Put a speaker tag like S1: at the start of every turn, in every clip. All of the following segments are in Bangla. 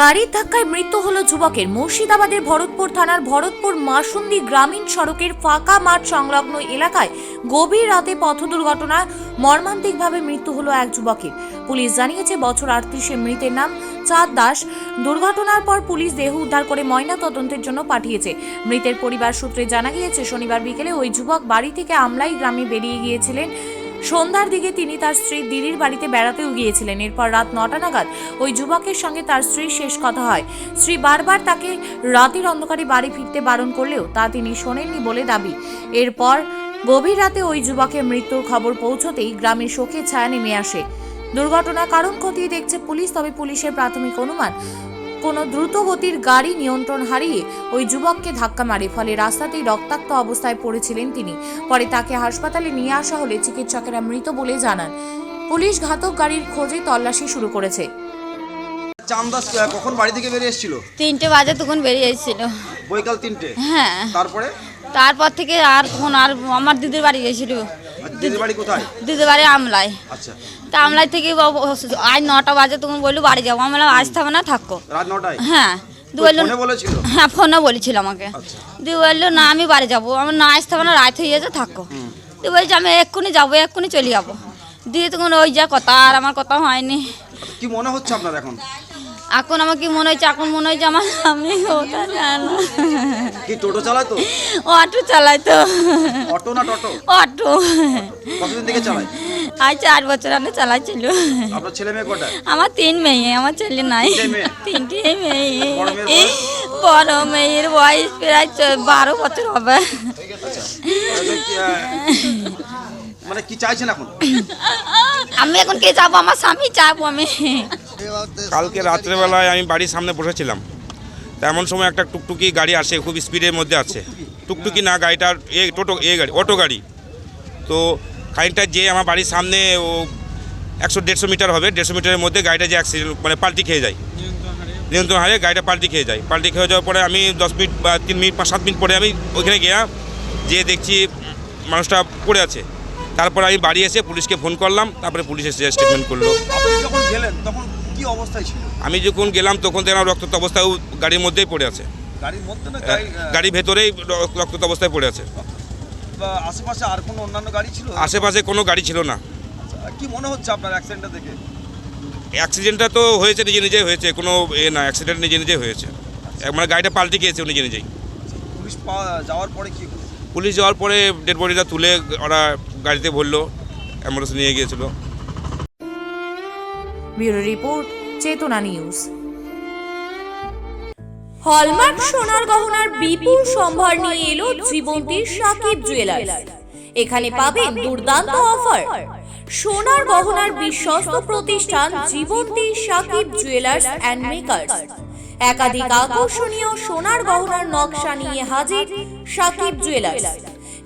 S1: গাড়ির ধাক্কায় মৃত্যু হলো যুবকের। মুর্শিদাবাদের ভরতপুর থানার ভরতপুর মাসুন্দি গ্রামীণ সড়কের ফাঁকা মাঠ সংলগ্ন এলাকায় গভীর রাতে পথ দুর্ঘটনায় মর্মান্তিকভাবে মৃত্যু হলো এক যুবকের। পুলিশ জানিয়েছে বছর 38 মৃতের নাম চাঁদ দাস। দুর্ঘটনার পর পুলিশ দেহ উদ্ধার করে ময়না তদন্তের জন্য পাঠিয়েছে। মৃতের পরিবার সূত্রে জানা গিয়েছে শনিবার বিকেলে ওই যুবক বাড়ি থেকে আমলাই গ্রামে বেরিয়ে গিয়েছিলেন। সন্ধ্যার দিকে তিনি তার স্ত্রী দিদির বাড়িতে বেড়াতেও গিয়েছিলেন। এরপর রাত 9টা নাগাদ ওই যুবকের সঙ্গে তার স্ত্রীর শেষ কথা হয়। স্ত্রী বারবার তাকে রাতের অন্ধকারে বাড়ি ফিরতে বারণ করলেও তা তিনি শোনেননি বলে দাবি। এরপর গভীর রাতে ওই যুবকের মৃত্যুর খবর পৌঁছতেই গ্রামে শোকের ছায়া নেমে আসে। দুর্ঘটনার কারণ খতিয়ে দেখছে পুলিশ। তবে পুলিশের প্রাথমিক অনুমান, কোনো দ্রুত গতির গাড়ি নিয়ন্ত্রণ হারিয়ে ওই যুবককে ধাক্কা মারে, ফলে রাস্তাতেই রক্তাক্ত অবস্থায় পড়েছিলেন তিনি। পরে তাকে হাসপাতালে নিয়ে আসা হলে চিকিৎসকেরা মৃত বলে জানান। পুলিশ ঘাতক গাড়ির খোঁজে তল্লাশি শুরু করেছে।
S2: চামদাস কখন বাড়ি থেকে বেরিয়ে এসেছিল?
S3: 3টে বাজে তখন বেরিয়ে এসেছিল।
S2: বৈকাল 3টে?
S3: হ্যাঁ।
S2: তারপর
S3: থেকে আর তখন আর আমার দিদির বাড়ি গেছিল।
S2: দিদির বাড়ি কোথায়?
S3: দিদির বাড়ি আমলাই।
S2: আচ্ছা।
S3: তা আমলাই থেকে আজ 9টা বাজে তখন বললো বাড়ি যাবো। আমরা আজ থাকবে না, থাকো।
S2: রাত 9টায়?
S3: হ্যাঁ।
S2: ফোনে বলেছিল?
S3: হ্যাঁ, ফোনে বলেছিল আমাকে।
S2: আচ্ছা।
S3: দিয়ে বললো না আমি বাড়ি যাবো, আমার না আসতে হবে না, রাত হয়ে গেছে, থাকো। দিয়ে বলছি আমি এক্ষুনি যাবো, এক্ষুনি চলে যাবো। দিয়ে তখন ওই যা কথা, আর আমার কথা হয়নি।
S2: কি মনে হচ্ছে আপনার এখন?
S3: এখন আমার কি মনে হচ্ছে, এখন মনে হচ্ছে আমার স্বামী ওটা জানো।
S2: কি টোটো চালাতো?
S3: অটো চালাইতো।
S2: অটো না টোটো?
S3: অটো।
S2: কতদিন থেকে চালায়?
S3: আজ 4 বছর আগে চালাচ্ছিল।
S2: আপনার ছেলে মেয়ে কটা?
S3: আমার 3 মেয়ে, আমার ছেলে নাই। 3টে মেয়ে। বড় মেয়ের বয়স প্রায় 12 বছর হবে।
S2: মানে কি চাইছেন এখন?
S3: আমি এখন কে যাবো, আমার স্বামী চাবো আমি।
S4: কালকে রাত্রেবেলায় আমি বাড়ির সামনে বসেছিলাম, তেমন সময় একটা টুকটুকি গাড়ি আসে, খুব স্পিডের মধ্যে আছে। টুকটুকি না, গাড়িটার টোটো গাড়ি, অটো গাড়ি। তো খানিকটা যে আমার বাড়ির সামনে ও 100-150 মিটার হবে, 150 মিটারের মধ্যে গাড়িটা যে অ্যাক্সিডেন্ট মানে পাল্টি খেয়ে যায়, নিয়ন্ত্রণ হারিয়ে গাড়িটা পাল্টি খেয়ে যায়। পাল্টি খেয়ে যাওয়ার পরে আমি 10 মিনিট বা 3 মিনিট 5-7 মিনিট পরে আমি ওইখানে গিয়ে দেখছি মানুষটা পড়ে আছে। তারপর আমি বাড়ি এসে পুলিশকে ফোন করলাম, তারপরে পুলিশ এসে স্টেটমেন্ট করলো।
S2: আপনি যখন গেলেন তখন কি অবস্থায় ছিল?
S4: আমি যখন গেলাম তখন দেখলাম রক্তাক্ত অবস্থায় গাড়ির মধ্যেই পড়ে আছে।
S2: গাড়ির মধ্যে না
S4: গাড়ির ভেতরেই রক্তাক্ত অবস্থায় পড়ে আছে।
S2: আশেপাশে আর কোনো অন্যান্য গাড়ি ছিল?
S4: আশেপাশে কোনো গাড়ি ছিল না।
S2: কি মনে হচ্ছে আপনার অ্যাক্সিডেন্টটা দেখে?
S4: অ্যাক্সিডেন্টটা তো হয়েছে নিজে হয়েছে, কোনো না, অ্যাক্সিডেন্ট নিজে হয়েছে। মানে গাড়িটা পাল্টে গিয়েছে নিজেই।
S2: পুলিশ যাওয়ার পরে কি?
S4: পুলিশ যাওয়ার পরে ডেড বডিটা তুলে ওরা গাড়িতে ভরলো, অ্যাম্বুলেন্স নিয়ে গিয়েছিল।
S1: ব্যুরো রিপোর্ট, চেতনা নিউজ। হলমার্ক সোনার গহনার বিপুল সম্ভার নিয়ে এলো জীবন্তীর সাকিব জুয়েলার্স। এখানে পাবেন দুর্দান্ত অফার। সোনার গহনার বিশ্বস্ত প্রতিষ্ঠান Jibanti Sakib jewellers and makers. একাধিক আকর্ষণীয় সোনার গহনার নকশা নিয়ে হাজির সাকিব জুয়েলার্স।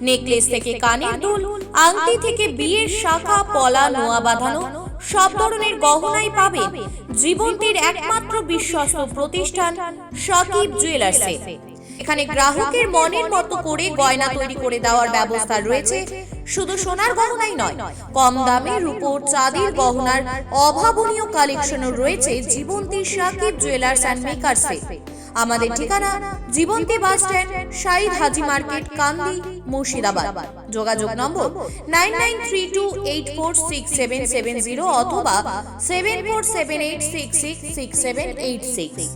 S1: নেকলেস থেকে কানের দুল, আংটি থেকে বিয়ের শাখা পলা নোয়া বাঁধানো সব ধরনের গহনাই পাবেন জীবন্তীর একমাত্র বিশ্বস্ত প্রতিষ্ঠান সাকিব জুয়েলার্সে। এখানে গ্রাহকের মনের মতো করে গয়না তৈরি করে দেওয়ার ব্যবস্থা রয়েছে। শুধু সোনার গহনাই নয়, কম দামে রূপোর চাঁদির গহনার অভাবনীয় কালেকশনও রয়েছে জীবন্তী সাকিব জুয়েলার্স অ্যান্ড মেকার্সে। আমাদের ঠিকানা জীবন্তী বাস স্ট্যান্ড, শাহিদ হাজি মার্কেট, কান্দি, মুর্শিদাবাদ। যোগাযোগ নম্বর 9932846770 অথবা 7478666786।